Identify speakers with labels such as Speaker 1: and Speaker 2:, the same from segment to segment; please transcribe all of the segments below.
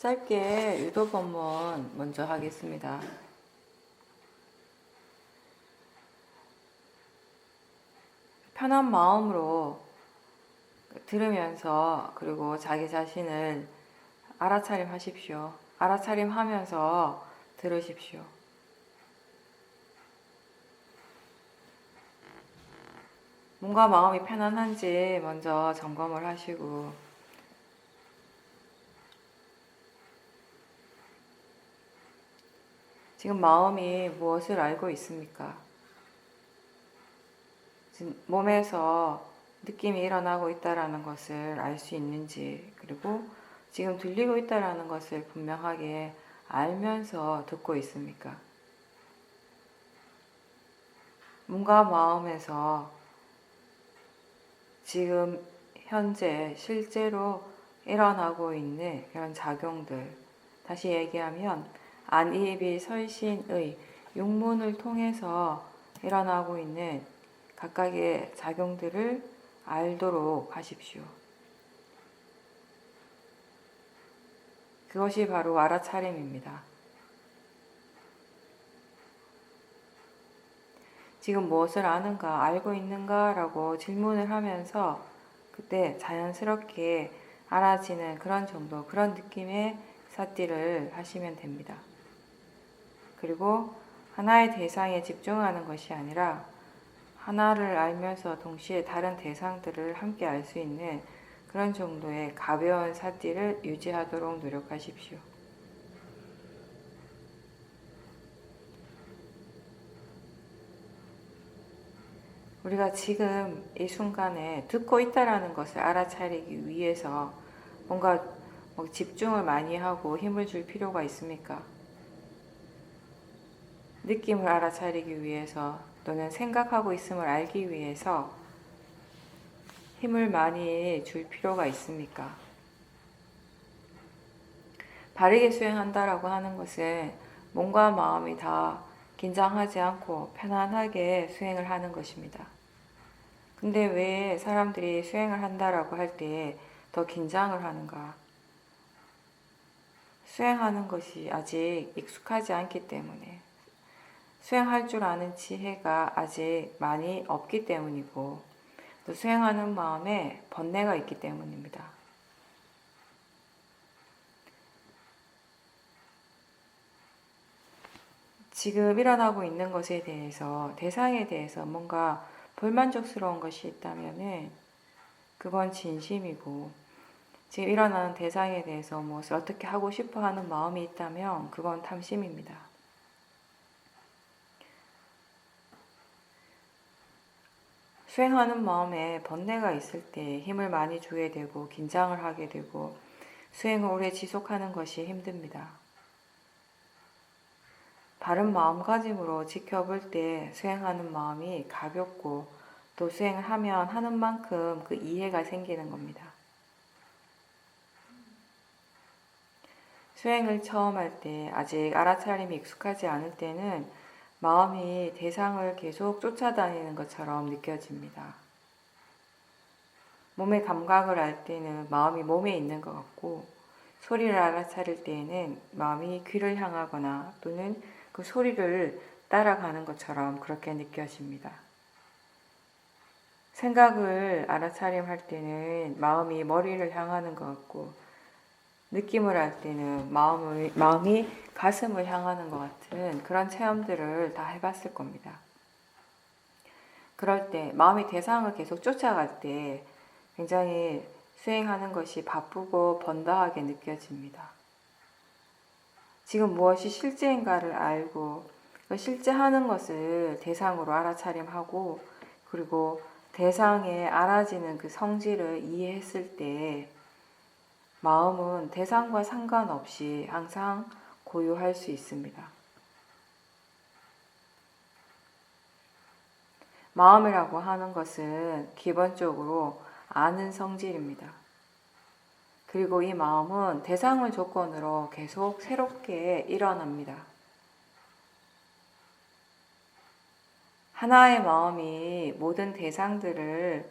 Speaker 1: 짧게 유도 법문 먼저 하겠습니다. 편한 마음으로 들으면서 그리고 자기 자신을 알아차림 하십시오. 알아차림 하면서 들으십시오. 뭔가 마음이 편안한지 먼저 점검을 하시고 지금 마음이 무엇을 알고 있습니까? 지금 몸에서 느낌이 일어나고 있다는 것을 알 수 있는지, 그리고 지금 들리고 있다는 것을 분명하게 알면서 듣고 있습니까? 뭔가 마음에서 지금 현재 실제로 일어나고 있는 그런 작용들, 다시 얘기하면 안이비 설신의 육문을 통해서 일어나고 있는 각각의 작용들을 알도록 하십시오. 그것이 바로 알아차림입니다. 지금 무엇을 아는가, 알고 있는가 라고 질문을 하면서 그때 자연스럽게 알아지는 그런 정도, 그런 느낌의 사띠를 하시면 됩니다. 그리고 하나의 대상에 집중하는 것이 아니라 하나를 알면서 동시에 다른 대상들을 함께 알 수 있는 그런 정도의 가벼운 사띠를 유지하도록 노력하십시오. 우리가 지금 이 순간에 듣고 있다는 것을 알아차리기 위해서 뭔가 집중을 많이 하고 힘을 줄 필요가 있습니까? 느낌을 알아차리기 위해서 또는 생각하고 있음을 알기 위해서 힘을 많이 줄 필요가 있습니까? 바르게 수행한다라고 하는 것은 몸과 마음이 다 긴장하지 않고 편안하게 수행을 하는 것입니다. 근데 왜 사람들이 수행을 한다라고 할 때 더 긴장을 하는가? 수행하는 것이 아직 익숙하지 않기 때문에, 수행할 줄 아는 지혜가 아직 많이 없기 때문이고, 또 수행하는 마음에 번뇌가 있기 때문입니다. 지금 일어나고 있는 것에 대해서, 대상에 대해서 뭔가 불만족스러운 것이 있다면은 그건 진심이고, 지금 일어나는 대상에 대해서 무엇을 어떻게 하고 싶어 하는 마음이 있다면 그건 탐심입니다. 수행하는 마음에 번뇌가 있을 때 힘을 많이 주게 되고 긴장을 하게 되고 수행을 오래 지속하는 것이 힘듭니다. 바른 마음가짐으로 지켜볼 때 수행하는 마음이 가볍고 또 수행을 하면 하는 만큼 그 이해가 생기는 겁니다. 수행을 처음 할 때 아직 알아차림이 익숙하지 않을 때는 마음이 대상을 계속 쫓아다니는 것처럼 느껴집니다. 몸의 감각을 알 때는 마음이 몸에 있는 것 같고, 소리를 알아차릴 때에는 마음이 귀를 향하거나 또는 그 소리를 따라가는 것처럼 그렇게 느껴집니다. 생각을 알아차림할 때는 마음이 머리를 향하는 것 같고, 느낌을 할 때는 마음이 가슴을 향하는 것 같은 그런 체험들을 다 해봤을 겁니다. 그럴 때 마음이 대상을 계속 쫓아갈 때 굉장히 수행하는 것이 바쁘고 번다하게 느껴집니다. 지금 무엇이 실제인가를 알고 그 실제 하는 것을 대상으로 알아차림하고 그리고 대상에 알아지는 그 성질을 이해했을 때 마음은 대상과 상관없이 항상 고요할 수 있습니다. 마음이라고 하는 것은 기본적으로 아는 성질입니다. 그리고 이 마음은 대상을 조건으로 계속 새롭게 일어납니다. 하나의 마음이 모든 대상들을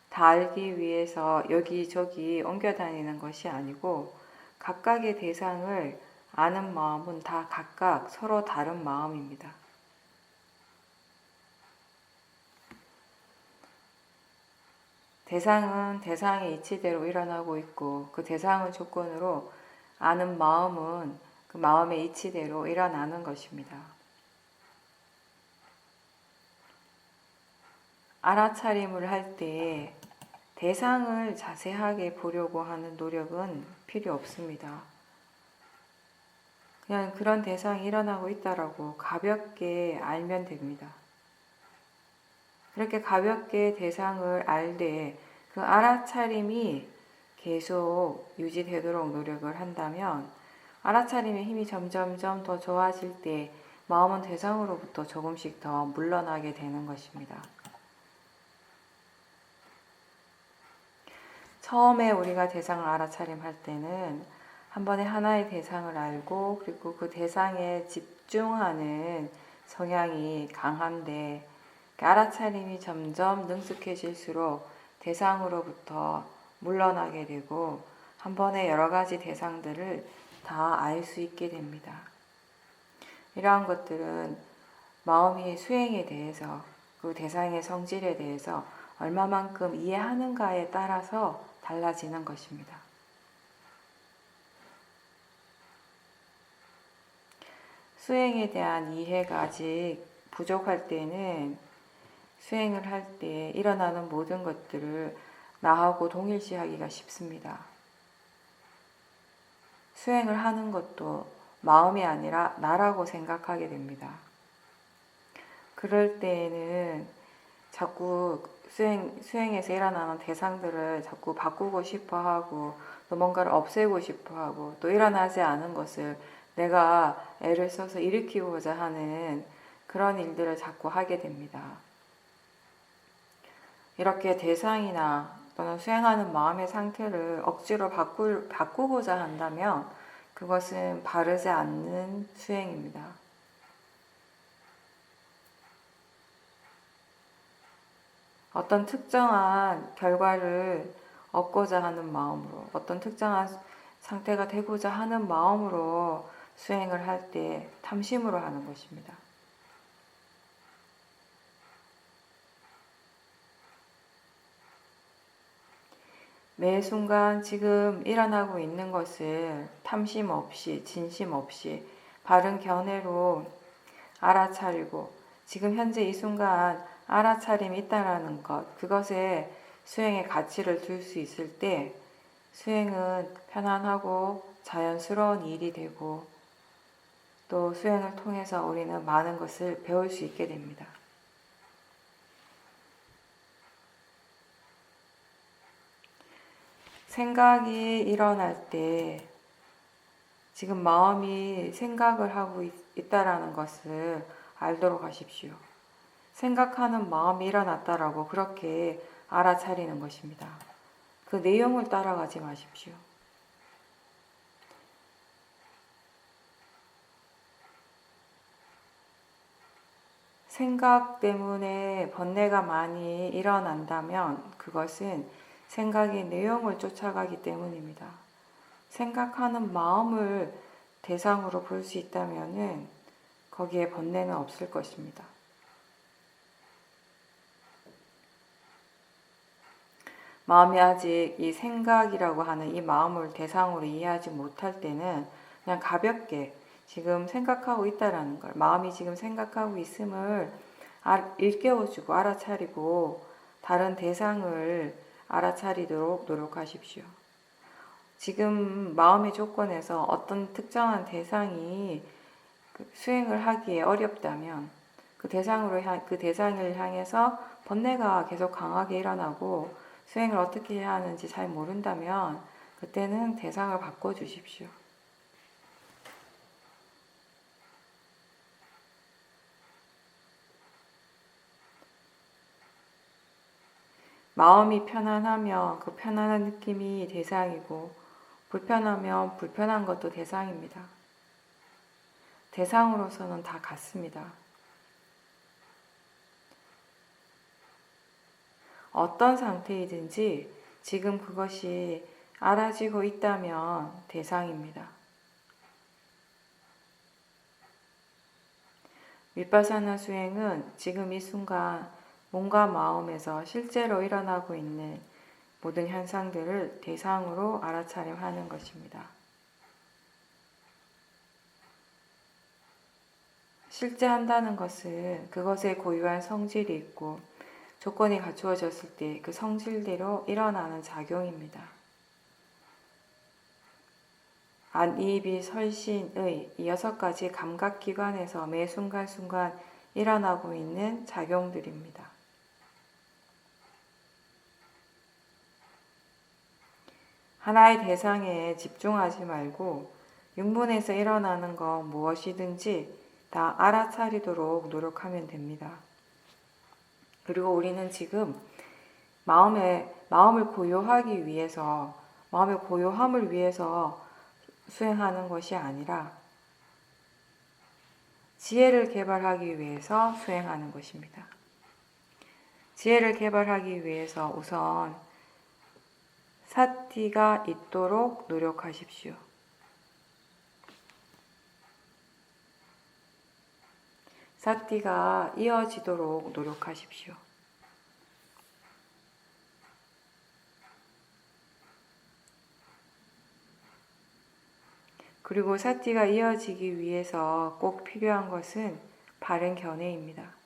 Speaker 1: 다 알기 위해서 여기저기 옮겨 다니는 것이 아니고 각각의 대상을 아는 마음은 다 각각 서로 다른 마음입니다. 대상은 대상의 이치대로 일어나고 있고 그 대상을 조건으로 아는 마음은 그 마음의 이치대로 일어나는 것입니다. 알아차림을 할 때 대상을 자세하게 보려고 하는 노력은 필요 없습니다. 그냥 그런 대상이 일어나고 있다라고 가볍게 알면 됩니다. 그렇게 가볍게 대상을 알되 그 알아차림이 계속 유지되도록 노력을 한다면 알아차림의 힘이 점점점 더 좋아질 때 마음은 대상으로부터 조금씩 더 물러나게 되는 것입니다. 처음에 우리가 대상을 알아차림할 때는 한 번에 하나의 대상을 알고 그리고 그 대상에 집중하는 성향이 강한데 알아차림이 점점 능숙해질수록 대상으로부터 물러나게 되고 한 번에 여러 가지 대상들을 다 알 수 있게 됩니다. 이러한 것들은 마음의 수행에 대해서 그 대상의 성질에 대해서 얼마만큼 이해하는가에 따라서 달라지는 것입니다. 수행에 대한 이해가 아직 부족할 때는 수행을 할 때 일어나는 모든 것들을 나하고 동일시하기가 쉽습니다. 수행을 하는 것도 마음이 아니라 나라고 생각하게 됩니다. 그럴 때에는 자꾸 수행에서 일어나는 대상들을 자꾸 바꾸고 싶어 하고 또 뭔가를 없애고 싶어 하고 또 일어나지 않은 것을 내가 애를 써서 일으키고자 하는 그런 일들을 자꾸 하게 됩니다. 이렇게 대상이나 또는 수행하는 마음의 상태를 억지로 바꾸고자 한다면 그것은 바르지 않는 수행입니다. 어떤 특정한 결과를 얻고자 하는 마음으로, 어떤 특정한 상태가 되고자 하는 마음으로 수행을 할 때 탐심으로 하는 것입니다. 매 순간 지금 일어나고 있는 것을 탐심 없이, 진심 없이 바른 견해로 알아차리고 지금 현재 이 순간 알아차림이 있다라는 것, 그것에 수행의 가치를 둘 수 있을 때 수행은 편안하고 자연스러운 일이 되고 또 수행을 통해서 우리는 많은 것을 배울 수 있게 됩니다. 생각이 일어날 때 지금 마음이 생각을 하고 있다라는 것을 알도록 하십시오. 생각하는 마음이 일어났다라고 그렇게 알아차리는 것입니다. 그 내용을 따라가지 마십시오. 생각 때문에 번뇌가 많이 일어난다면 그것은 생각의 내용을 쫓아가기 때문입니다. 생각하는 마음을 대상으로 볼 수 있다면 거기에 번뇌는 없을 것입니다. 마음이 아직 이 생각이라고 하는 이 마음을 대상으로 이해하지 못할 때는 그냥 가볍게 지금 생각하고 있다라는 걸, 마음이 지금 생각하고 있음을 일깨워주고 알아차리고 다른 대상을 알아차리도록 노력하십시오. 지금 마음의 조건에서 어떤 특정한 대상이 수행을 하기에 어렵다면 그 대상을 향해서 번뇌가 계속 강하게 일어나고 수행을 어떻게 해야 하는지 잘 모른다면 그때는 대상을 바꿔주십시오. 마음이 편안하면 그 편안한 느낌이 대상이고 불편하면 불편한 것도 대상입니다. 대상으로서는 다 같습니다. 어떤 상태이든지 지금 그것이 알아지고 있다면 대상입니다. 위파사나 수행은 지금 이 순간 몸과 마음에서 실제로 일어나고 있는 모든 현상들을 대상으로 알아차림하는 것입니다. 실제 한다는 것은 그것에 고유한 성질이 있고 조건이 갖추어졌을 때 그 성질대로 일어나는 작용입니다. 안, 이, 비, 설신의 이 6가지 감각기관에서 매 순간순간 일어나고 있는 작용들입니다. 하나의 대상에 집중하지 말고 육문에서 일어나는 것 무엇이든지 다 알아차리도록 노력하면 됩니다. 그리고 우리는 지금 마음을 고요하기 위해서, 마음의 고요함을 위해서 수행하는 것이 아니라 지혜를 개발하기 위해서 수행하는 것입니다. 지혜를 개발하기 위해서 우선 사티가 있도록 노력하십시오. 사티가 이어지도록 노력하십시오. 그리고 사티가 이어지기 위해서 꼭 필요한 것은 바른 견해입니다.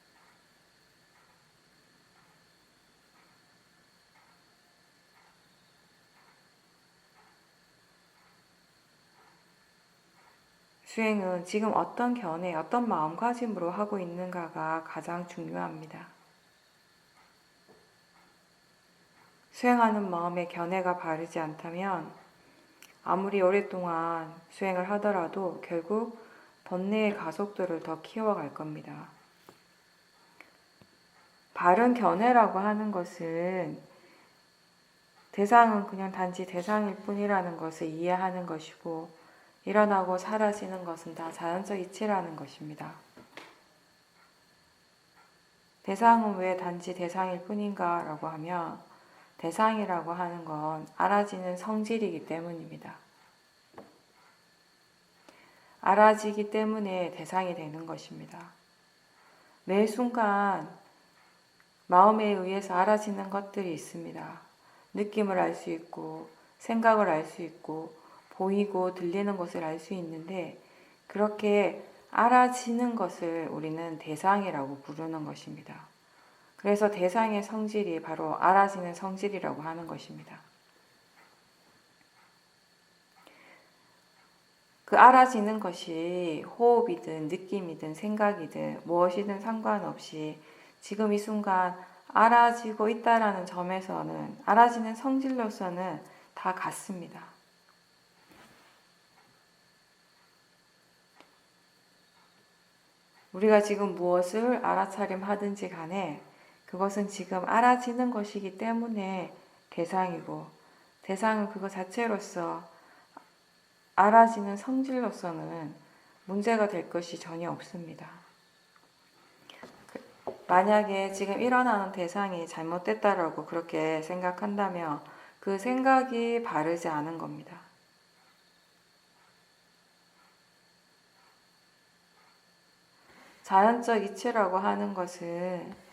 Speaker 1: 수행은 지금 어떤 견해, 어떤 마음가짐으로 하고 있는가가 가장 중요합니다. 수행하는 마음의 견해가 바르지 않다면 아무리 오랫동안 수행을 하더라도 결국 번뇌의 가속도를 더 키워갈 겁니다. 바른 견해라고 하는 것은 대상은 그냥 단지 대상일 뿐이라는 것을 이해하는 것이고 일어나고 사라지는 것은 다 자연적 이치라는 것입니다. 대상은 왜 단지 대상일 뿐인가 라고 하면 대상이라고 하는 건 알아지는 성질이기 때문입니다. 알아지기 때문에 대상이 되는 것입니다. 매 순간 마음에 의해서 알아지는 것들이 있습니다. 느낌을 알 수 있고 생각을 알 수 있고 보이고 들리는 것을 알 수 있는데 그렇게 알아지는 것을 우리는 대상이라고 부르는 것입니다. 그래서 대상의 성질이 바로 알아지는 성질이라고 하는 것입니다. 그 알아지는 것이 호흡이든 느낌이든 생각이든 무엇이든 상관없이 지금 이 순간 알아지고 있다라는 점에서는 알아지는 성질로서는 다 같습니다. 우리가 지금 무엇을 알아차림하든지 간에 그것은 지금 알아지는 것이기 때문에 대상이고 대상은 그것 자체로서 알아지는 성질로서는 문제가 될 것이 전혀 없습니다. 만약에 지금 일어나는 대상이 잘못됐다라고 그렇게 생각한다면 그 생각이 바르지 않은 겁니다. 자연적 이치라고 하는 것은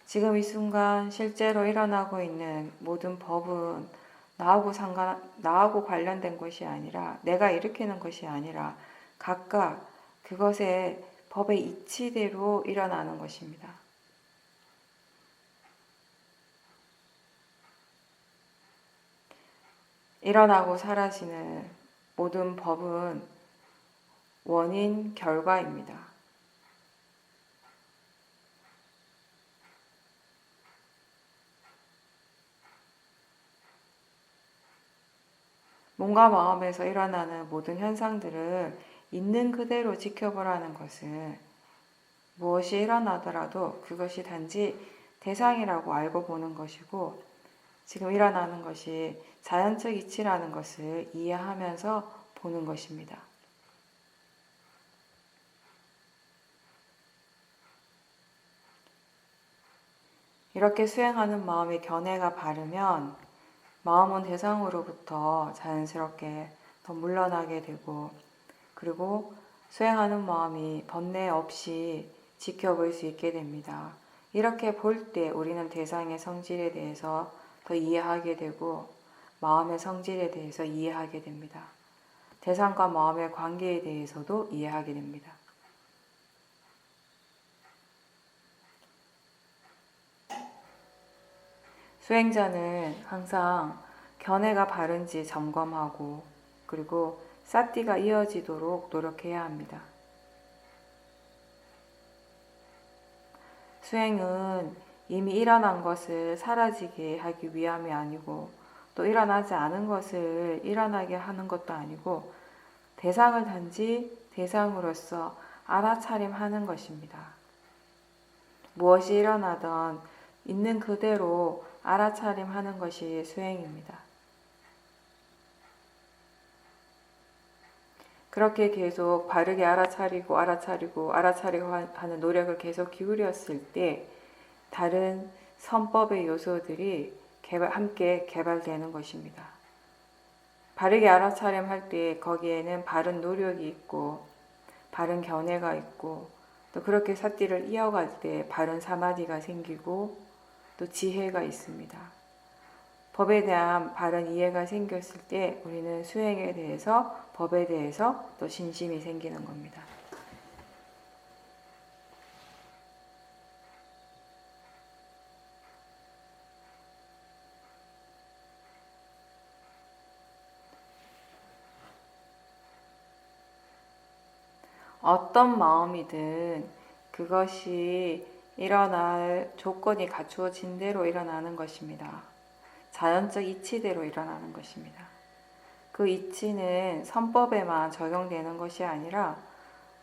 Speaker 1: 지금 이 순간 실제로 일어나고 있는 모든 법은 나하고 관련된 것이 아니라 내가 일으키는 것이 아니라 각각 그것의 법의 이치대로 일어나는 것입니다. 일어나고 사라지는 모든 법은 원인, 결과입니다. 몸과 마음에서 일어나는 모든 현상들을 있는 그대로 지켜보라는 것은 무엇이 일어나더라도 그것이 단지 대상이라고 알고 보는 것이고 지금 일어나는 것이 자연적 이치라는 것을 이해하면서 보는 것입니다. 이렇게 수행하는 마음의 견해가 바르면 마음은 대상으로부터 자연스럽게 더 물러나게 되고, 그리고 수행하는 마음이 번뇌 없이 지켜볼 수 있게 됩니다. 이렇게 볼 때 우리는 대상의 성질에 대해서 더 이해하게 되고 마음의 성질에 대해서 이해하게 됩니다. 대상과 마음의 관계에 대해서도 이해하게 됩니다. 수행자는 항상 견해가 바른지 점검하고, 그리고 사띠가 이어지도록 노력해야 합니다. 수행은 이미 일어난 것을 사라지게 하기 위함이 아니고, 또 일어나지 않은 것을 일어나게 하는 것도 아니고, 대상을 단지 대상으로서 알아차림하는 것입니다. 무엇이 일어나던 있는 그대로 알아차림하는 것이 수행입니다. 그렇게 계속 바르게 알아차리고 하는 노력을 계속 기울였을 때 다른 선법의 요소들이 함께 개발되는 것입니다. 바르게 알아차림할 때 거기에는 바른 노력이 있고 바른 견해가 있고, 또 그렇게 사띠를 이어갈 때 바른 사마디가 생기고 또 지혜가 있습니다. 법에 대한 바른 이해가 생겼을 때 우리는 수행에 대해서, 법에 대해서 또 신심이 생기는 겁니다. 어떤 마음이든 그것이 일어날 조건이 갖추어진 대로 일어나는 것입니다. 자연적 이치대로 일어나는 것입니다. 그 이치는 선법에만 적용되는 것이 아니라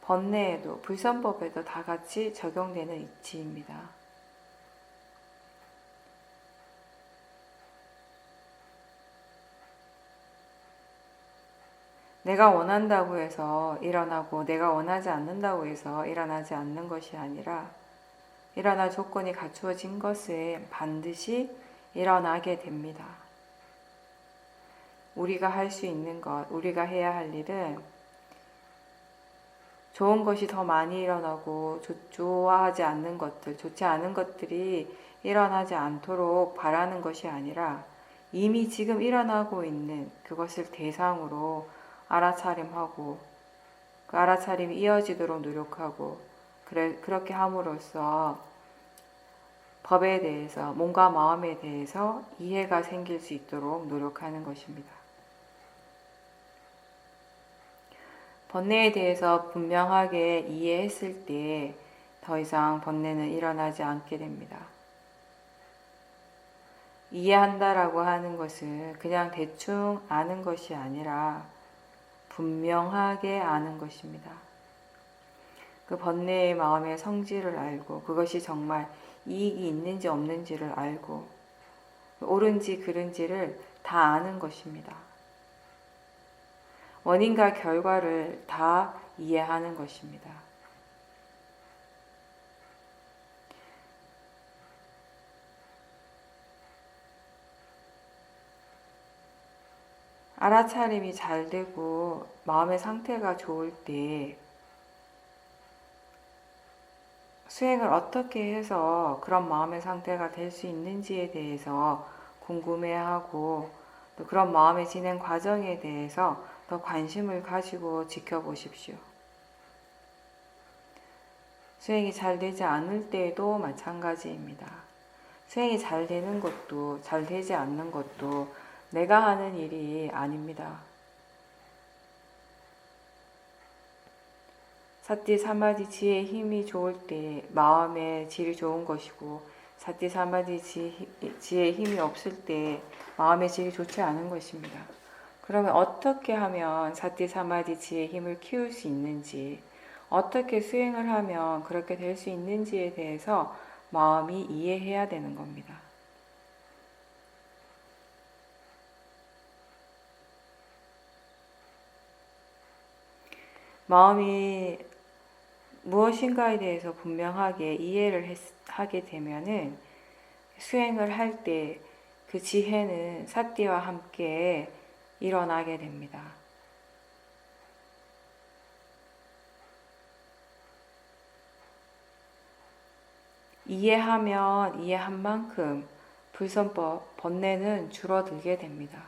Speaker 1: 번뇌에도, 불선법에도 다 같이 적용되는 이치입니다. 내가 원한다고 해서 일어나고 내가 원하지 않는다고 해서 일어나지 않는 것이 아니라 일어날 조건이 갖추어진 것은 반드시 일어나게 됩니다. 우리가 할 수 있는 것, 우리가 해야 할 일은 좋은 것이 더 많이 일어나고 좋아하지 않는 것들, 좋지 않은 것들이 일어나지 않도록 바라는 것이 아니라 이미 지금 일어나고 있는 그것을 대상으로 알아차림하고 그 알아차림이 이어지도록 노력하고, 그렇게 함으로써 법에 대해서, 몸과 마음에 대해서 이해가 생길 수 있도록 노력하는 것입니다. 번뇌에 대해서 분명하게 이해했을 때 더 이상 번뇌는 일어나지 않게 됩니다. 이해한다라고 하는 것은 그냥 대충 아는 것이 아니라 분명하게 아는 것입니다. 그 번뇌의 마음의 성질을 알고 그것이 정말 이익이 있는지 없는지를 알고 옳은지 그른지를 다 아는 것입니다. 원인과 결과를 다 이해하는 것입니다. 알아차림이 잘 되고 마음의 상태가 좋을 때 수행을 어떻게 해서 그런 마음의 상태가 될 수 있는지에 대해서 궁금해하고, 또 그런 마음의 진행 과정에 대해서 더 관심을 가지고 지켜보십시오. 수행이 잘 되지 않을 때에도 마찬가지입니다. 수행이 잘 되는 것도 잘 되지 않는 것도 내가 하는 일이 아닙니다. 사띠 사마디 지혜의 힘이 좋을 때 마음의 질이 좋은 것이고, 사띠 사마디 지혜의 힘이 없을 때 마음의 질이 좋지 않은 것입니다. 그러면 어떻게 하면 사띠 사마디 지혜의 힘을 키울 수 있는지, 어떻게 수행을 하면 그렇게 될 수 있는지에 대해서 마음이 이해해야 되는 겁니다. 마음이 무엇인가에 대해서 분명하게 이해를 하게 되면은 수행을 할 때 그 지혜는 사띠와 함께 일어나게 됩니다. 이해하면 이해한 만큼 불선법, 번뇌는 줄어들게 됩니다.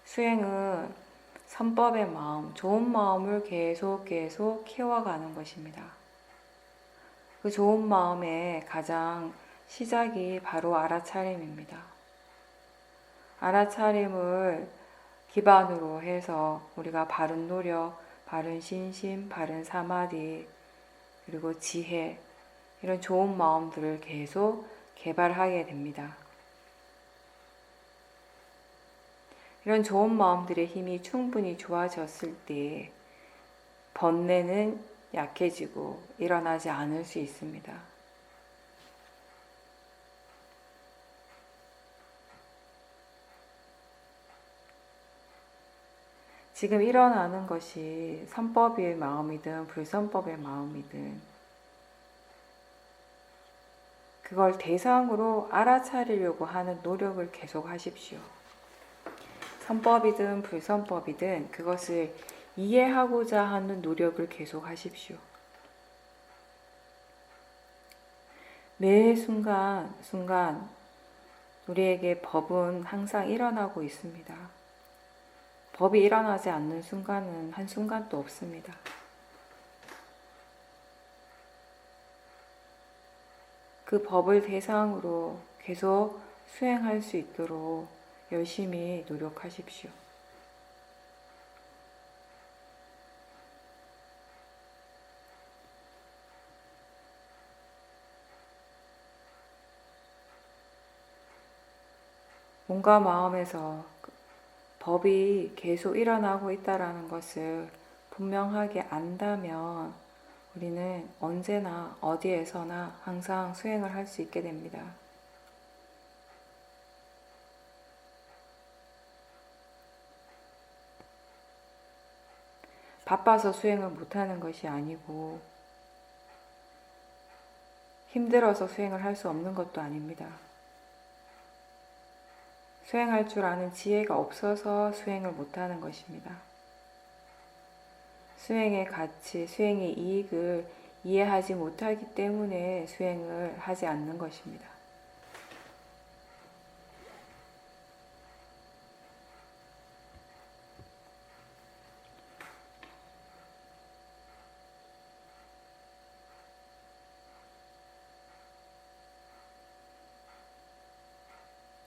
Speaker 1: 수행은 선법의 마음, 좋은 마음을 계속 키워가는 것입니다. 그 좋은 마음의 가장 시작이 바로 알아차림입니다. 알아차림을 기반으로 해서 우리가 바른 노력, 바른 신심, 바른 사마디, 그리고 지혜, 이런 좋은 마음들을 계속 개발하게 됩니다. 이런 좋은 마음들의 힘이 충분히 좋아졌을 때 번뇌는 약해지고 일어나지 않을 수 있습니다. 지금 일어나는 것이 선법의 마음이든 불선법의 마음이든 그걸 대상으로 알아차리려고 하는 노력을 계속 하십시오. 선법이든 불선법이든 그것을 이해하고자 하는 노력을 계속 하십시오. 매 순간 우리에게 법은 항상 일어나고 있습니다. 법이 일어나지 않는 순간은 한순간도 없습니다. 그 법을 대상으로 계속 수행할 수 있도록 열심히 노력하십시오. 몸과 마음에서 법이 계속 일어나고 있다는 것을 분명하게 안다면 우리는 언제나 어디에서나 항상 수행을 할 수 있게 됩니다. 바빠서 수행을 못하는 것이 아니고 힘들어서 수행을 할 수 없는 것도 아닙니다. 수행할 줄 아는 지혜가 없어서 수행을 못하는 것입니다. 수행의 가치, 수행의 이익을 이해하지 못하기 때문에 수행을 하지 않는 것입니다.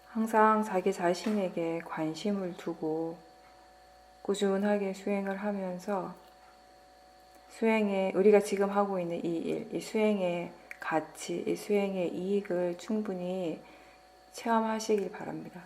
Speaker 1: 항상 자기 자신에게 관심을 두고 꾸준하게 수행을 하면서 수행에 우리가 지금 하고 있는 이 일, 이 수행의 가치, 이 수행의 이익을 충분히 체험하시길 바랍니다.